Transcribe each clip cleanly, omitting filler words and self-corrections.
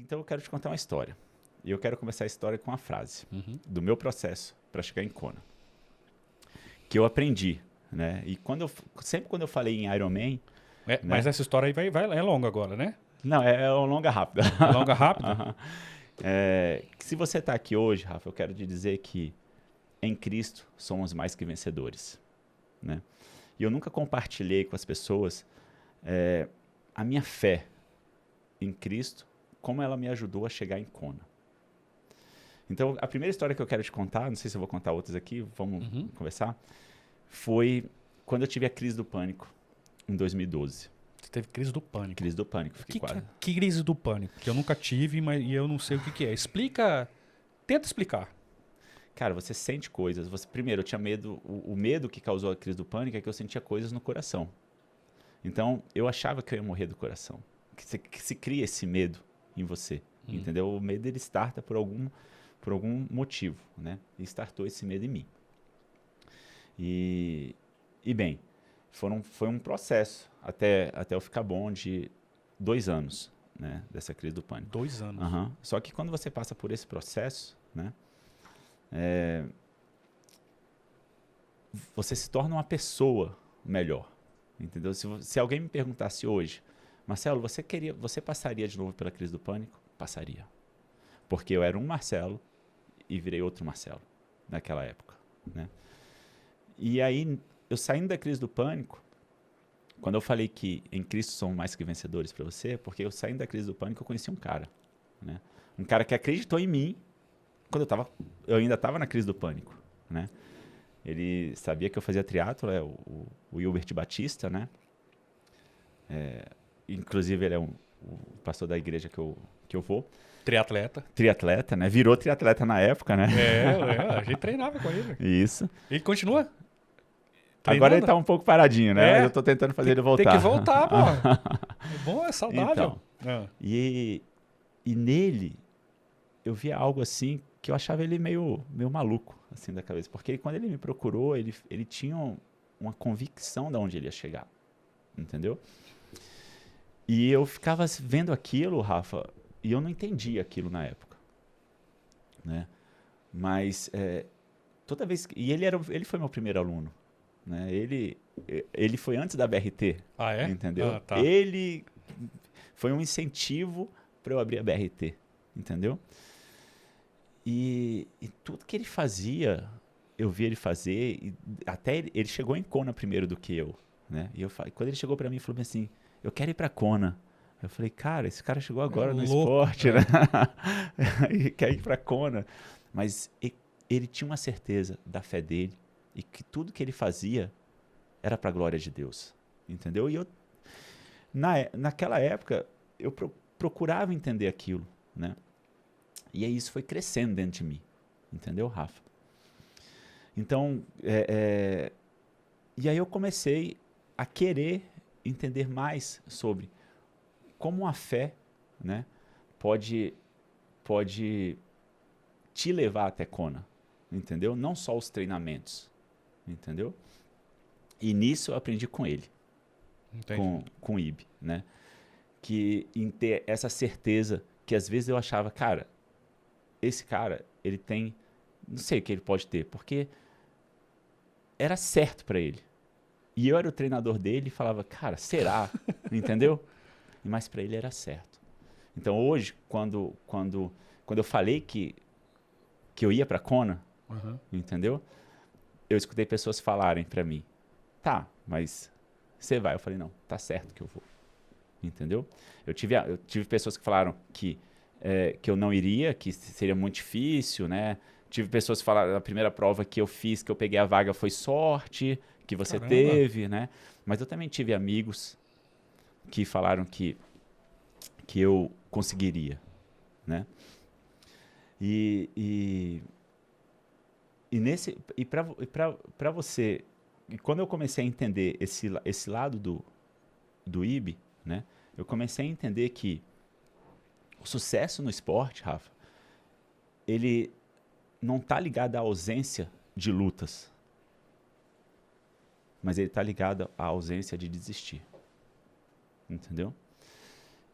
Então eu quero te contar uma história. E eu quero começar a história com uma frase do meu processo para chegar em Kona. Que eu aprendi, né? E sempre quando eu falei em Ironman... É, né? Mas essa história aí é longa agora, né? Não, é uma longa rápida. É longa rápida? Que se você está aqui hoje, Rafa, eu quero te dizer que em Cristo somos mais que vencedores, né? E eu nunca compartilhei com as pessoas a minha fé em Cristo, como ela me ajudou a chegar em Kona. Então, a primeira história que eu quero te contar, não sei se eu vou contar outras aqui, vamos conversar, foi quando eu tive a crise do pânico, em 2012. Você teve crise do pânico. Crise do pânico, fiquei quase. Que crise do pânico? Que eu nunca tive, e eu não sei o que é. Explica, tenta explicar. Cara, você sente coisas. Primeiro, eu tinha medo, o medo que causou a crise do pânico é que eu sentia coisas no coração. Então, eu achava que eu ia morrer do coração. Que se cria esse medo em você, entendeu? O medo, ele starta por algum motivo, né? E startou esse medo em mim. E bem, foi um processo até eu ficar bom de 2 anos, né? Dessa crise do pânico. 2 anos. Só que quando você passa por esse processo, né? Você se torna uma pessoa melhor, entendeu? Se alguém me perguntasse hoje, Marcelo, você passaria de novo pela crise do pânico? Passaria. Porque eu era um Marcelo e virei outro Marcelo naquela época, né? E aí, eu saindo da crise do pânico, quando eu falei que em Cristo somos mais que vencedores para você, porque eu saindo da crise do pânico, eu conheci um cara, né? Um cara que acreditou em mim quando eu ainda estava na crise do pânico, né? Ele sabia que eu fazia triatlo, o Hilbert Batista, né? Inclusive, ele é o pastor da igreja que eu vou. Triatleta, né? Virou triatleta na época, né? A gente treinava com ele. Isso. Ele continua? Treinando? Agora ele tá um pouco paradinho, né? Mas eu tô tentando fazer ele voltar. Tem que voltar, pô. É bom, é saudável. Então, e nele, eu via algo assim que eu achava ele meio maluco, assim, da cabeça. Porque quando ele me procurou, ele tinha uma convicção de onde ele ia chegar. Entendeu? E eu ficava vendo aquilo, Rafa, e eu não entendia aquilo na época, né? Mas toda vez que... E ele foi meu primeiro aluno, né? Ele foi antes da BRT. Ah, é? Entendeu? Ah, tá. Ele foi um incentivo para eu abrir a BRT, entendeu? E tudo que ele fazia, eu vi ele fazer, e até ele chegou em Kona primeiro do que eu, né? E quando ele chegou para mim e falou assim, eu quero ir para Kona. Eu falei, cara, esse cara chegou agora no esporte, né? E quer ir para Kona. Mas ele tinha uma certeza da fé dele e que tudo que ele fazia era para a glória de Deus, entendeu? E eu, naquela época, eu procurava entender aquilo, né? E aí isso foi crescendo dentro de mim, entendeu, Rafa? Então, e aí eu comecei a querer entender mais sobre como a fé, né, pode te levar até Kona, entendeu? Não só os treinamentos, entendeu? E nisso eu aprendi com ele, com o Ibe, né? Que em ter essa certeza que às vezes eu achava, cara, esse cara, ele tem, não sei o que ele pode ter, porque era certo para ele. E eu era o treinador dele e falava, cara, será? Entendeu? Mas para ele era certo. Então hoje, quando eu falei que eu ia para Kona, entendeu? Eu escutei pessoas falarem para mim, tá, mas você vai? Eu falei, não, tá certo que eu vou. Entendeu? Eu tive pessoas que falaram que eu não iria, que seria muito difícil, né? Tive pessoas que falaram, a primeira prova que eu fiz, que eu peguei a vaga, foi sorte que você teve, né? Mas eu também tive amigos que falaram que eu conseguiria, né? E para você, e quando eu comecei a entender esse lado do Ibe, né? Eu comecei a entender que o sucesso no esporte, Rafa, ele não está ligado à ausência de lutas, mas ele está ligado à ausência de desistir, entendeu?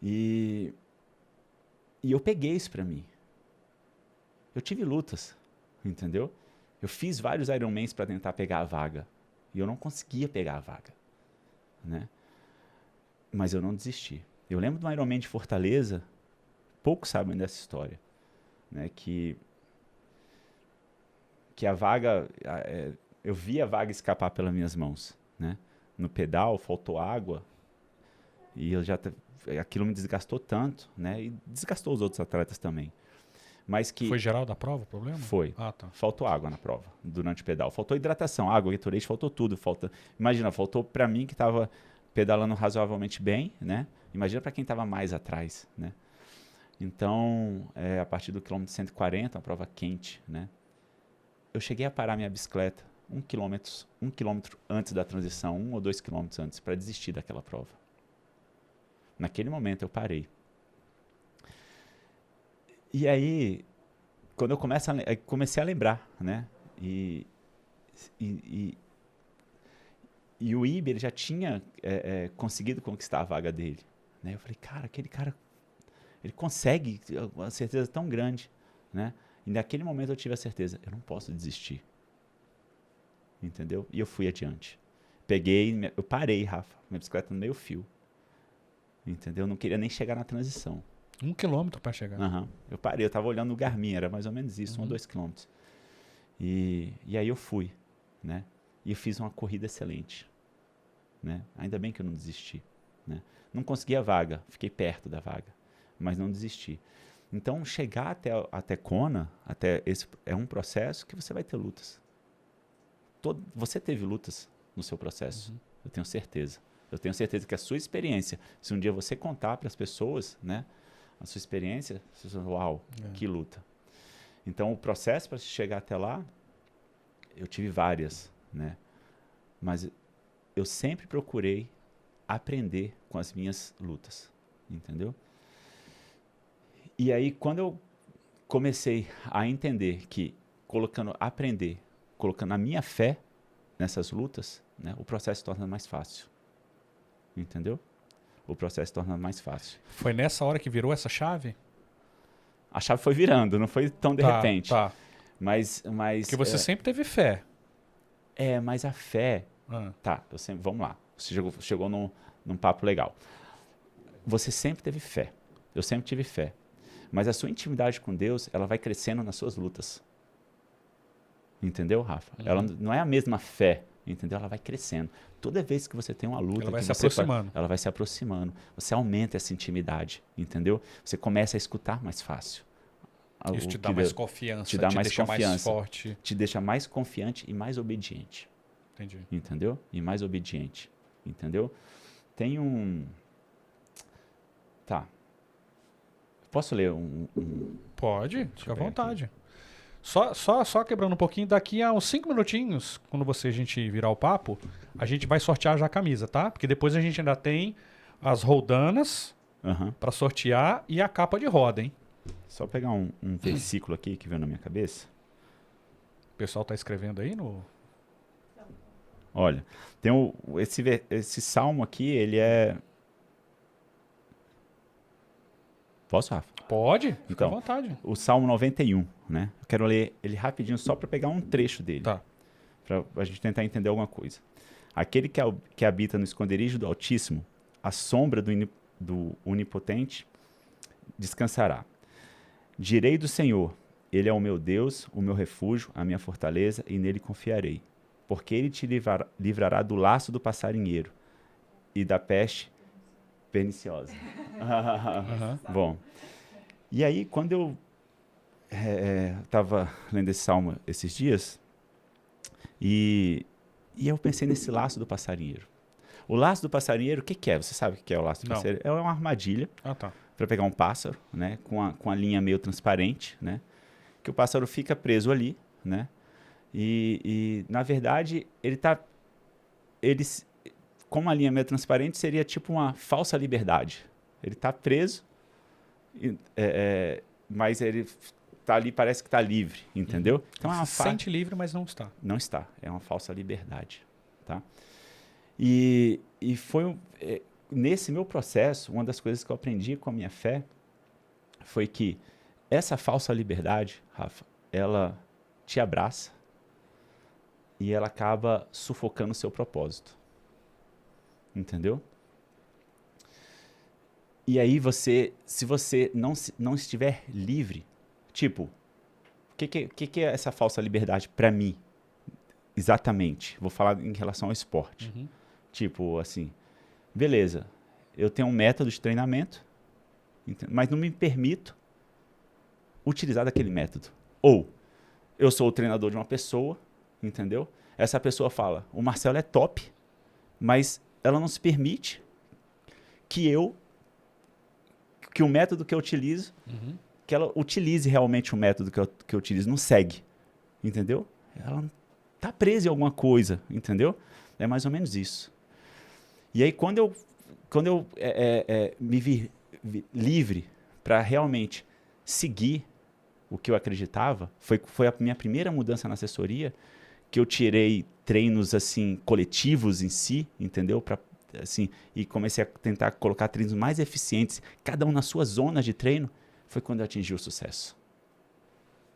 E E eu peguei isso para mim. Eu tive lutas, entendeu? Eu fiz vários Ironmans para tentar pegar a vaga. E eu não conseguia pegar a vaga, né? Mas eu não desisti. Eu lembro do Ironman de Fortaleza, poucos sabem dessa história, né? Que a vaga, eu vi a vaga escapar pelas minhas mãos, né? No pedal, faltou água, e aquilo me desgastou tanto, né? E desgastou os outros atletas também. Mas que foi geral da prova o problema? Foi. Ah, tá. Faltou água na prova, durante o pedal. Faltou hidratação, água, Gatorade, faltou tudo. Imagina, faltou para mim que estava pedalando razoavelmente bem, né? Imagina para quem estava mais atrás, né? Então, a partir do quilômetro 140, uma prova quente, né? Eu cheguei a parar minha bicicleta 1 quilômetro antes da transição, 1 ou 2 quilômetros antes, para desistir daquela prova. Naquele momento eu parei. E aí, quando eu comecei a lembrar, né? E o Ibe, ele já tinha conseguido conquistar a vaga dele, né? Eu falei, cara, aquele cara, ele consegue, uma certeza tão grande, né? E naquele momento eu tive a certeza, eu não posso desistir, entendeu? E eu fui adiante. Eu parei, Rafa, minha bicicleta no meio fio, entendeu? Eu não queria nem chegar na transição. 1 quilômetro para chegar. Uhum. Eu parei, eu estava olhando no Garmin, era mais ou menos isso, 1 ou 2 quilômetros. E aí eu fui, né? E eu fiz uma corrida excelente, né? Ainda bem que eu não desisti, né? Não consegui a vaga, fiquei perto da vaga, mas não desisti. Então, chegar até Kona, é um processo que você vai ter lutas. Você teve lutas no seu processo, eu tenho certeza. Eu tenho certeza que a sua experiência, se um dia você contar para as pessoas, né? A sua experiência, você fala, uau, que luta. Então, o processo para chegar até lá, eu tive várias, né? Mas eu sempre procurei aprender com as minhas lutas, entendeu? E aí, quando eu comecei a entender que colocando a minha fé nessas lutas, né, o processo se torna mais fácil, entendeu? O processo se torna mais fácil. Foi nessa hora que virou essa chave? A chave foi virando, não foi tão de repente. Tá. Mas porque você sempre teve fé. Mas a fé... Tá, vamos lá. Você chegou num papo legal. Você sempre teve fé. Eu sempre tive fé. Mas a sua intimidade com Deus, ela vai crescendo nas suas lutas. Entendeu, Rafa? Ela não é a mesma fé, entendeu? Ela vai crescendo. Toda vez que você tem uma luta... Ela vai se aproximando. Ela vai se aproximando. Você aumenta essa intimidade, entendeu? Você começa a escutar mais fácil. Isso te dá mais confiança, te deixa mais forte. Te deixa mais confiante e mais obediente. Entendi. Entendeu? E mais obediente. Entendeu? Tem um... Tá. Posso ler Pode, fica à vontade. Só quebrando um pouquinho, daqui a uns 5 minutinhos, quando a gente virar o papo, a gente vai sortear já a camisa, tá? Porque depois a gente ainda tem as roldanas para sortear e a capa de roda, hein? Só pegar um versículo aqui que veio na minha cabeça. O pessoal tá escrevendo aí no... Olha, tem esse salmo aqui, ele é... Posso, Rafa? Pode, fica à vontade. O Salmo 91, né? Eu quero ler ele rapidinho só para pegar um trecho dele. Tá. Para a gente tentar entender alguma coisa. Aquele que habita no esconderijo do Altíssimo, à sombra do Onipotente, descansará. Direi do Senhor, Ele é o meu Deus, o meu refúgio, a minha fortaleza, e nele confiarei. Porque Ele te livrará do laço do passarinheiro e da peste perniciosa. Bom, e aí quando eu estava lendo esse salmo esses dias, e eu pensei nesse laço do passarinheiro. O laço do passarinheiro, o que é? Você sabe o que é o laço do passarinheiro? É uma armadilha para pegar um pássaro, né? Com a linha meio transparente, né? Que o pássaro fica preso ali, né? E na verdade, como a linha meio transparente, seria tipo uma falsa liberdade. Ele está preso, mas ele está ali, parece que está livre, entendeu? Então se sente livre, mas não está. Não está, é uma falsa liberdade, tá? E foi nesse meu processo, uma das coisas que eu aprendi com a minha fé foi que essa falsa liberdade, Rafa, ela te abraça e ela acaba sufocando o seu propósito. Entendeu? E aí se você não estiver livre, tipo, o que é essa falsa liberdade para mim? Exatamente. Vou falar em relação ao esporte. Uhum. Tipo, assim, beleza, eu tenho um método de treinamento, mas não me permito utilizar daquele método. Ou eu sou o treinador de uma pessoa, entendeu? Essa pessoa fala, o Marcelo é top, mas ela não se permite que o método que eu utilizo, que ela utilize realmente o método que eu utilizo, não segue, entendeu? Ela tá presa em alguma coisa, entendeu? É mais ou menos isso. E aí, quando eu me vi livre para realmente seguir o que eu acreditava, foi a minha primeira mudança na assessoria, que eu tirei treinos assim coletivos em si, entendeu? Assim, e comecei a tentar colocar treinos mais eficientes, cada um na sua zona de treino, foi quando eu atingi o sucesso.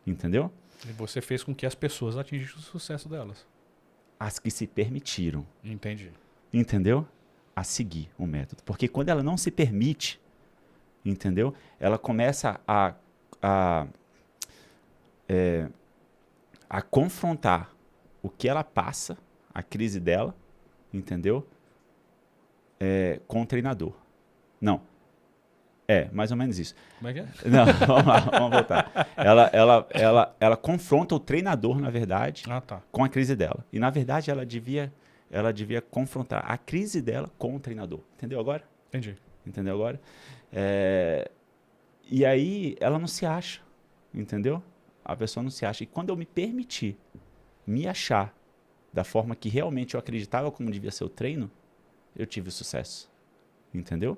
Entendeu? E você fez com que as pessoas atingissem o sucesso delas. As que se permitiram. Entendi. Entendeu? A seguir o método. Porque quando ela não se permite, entendeu? Ela começa a confrontar o que ela passa, a crise dela, entendeu? Com o treinador. Não. Mais ou menos isso. Como é que é? Não, vamos voltar. Ela confronta o treinador, na verdade, com a crise dela. E, na verdade, ela devia confrontar a crise dela com o treinador. Entendeu agora? Entendi. Entendeu agora? E aí, ela não se acha. Entendeu? A pessoa não se acha. E quando eu me permitir me achar da forma que realmente eu acreditava como devia ser o treino, eu tive sucesso. Entendeu?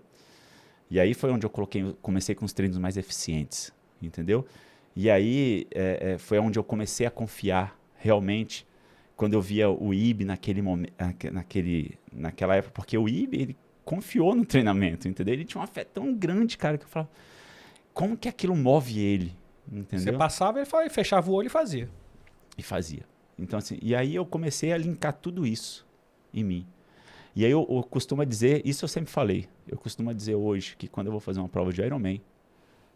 E aí foi onde eu comecei com os treinos mais eficientes. Entendeu? E aí foi onde eu comecei a confiar realmente quando eu via o IB naquela época, porque o IB, ele confiou no treinamento, entendeu? Ele tinha uma fé tão grande, cara, que eu falava, como que aquilo move ele? Entendeu? Você passava, ele fechava o olho e fazia. E fazia. Então, assim, e aí eu comecei a linkar tudo isso em mim. E aí eu costumo dizer, isso eu sempre falei, eu costumo dizer hoje que quando eu vou fazer uma prova de Ironman,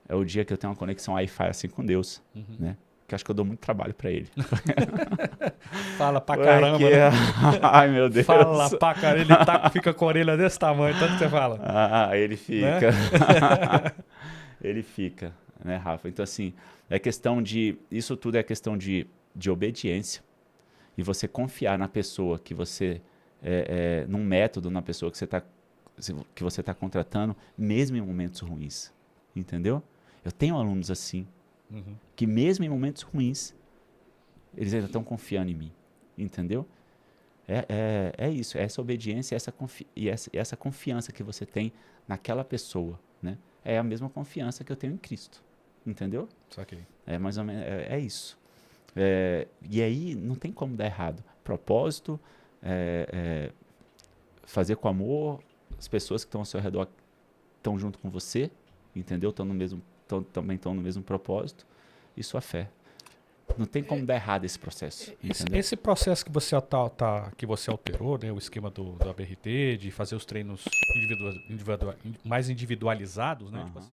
é o dia que eu tenho uma conexão Wi-Fi assim com Deus, né? Que acho que eu dou muito trabalho pra ele. Fala pra caramba. Né? Ai, meu Deus. Fala pra caramba, ele fica com a orelha desse tamanho, tanto que você fala. Ele fica. Né? Ele fica, né, Rafa? Então, assim, isso tudo é questão de obediência. E você confiar na pessoa que você... num método, na pessoa que você tá contratando, mesmo em momentos ruins. Entendeu? Eu tenho alunos assim, que mesmo em momentos ruins, eles ainda estão confiando em mim. Entendeu? É isso, é essa obediência e essa confiança que você tem naquela pessoa, né? É a mesma confiança que eu tenho em Cristo. Entendeu? Saquei. É mais ou menos, é isso. E aí não tem como dar errado. Propósito, fazer com amor, as pessoas que estão ao seu redor estão junto com você, entendeu? Também estão no mesmo propósito, e sua fé. Não tem como dar errado esse processo. Esse processo que você que você alterou, né, o esquema do ABRT, de fazer os treinos mais individualizados, né? Tipo assim,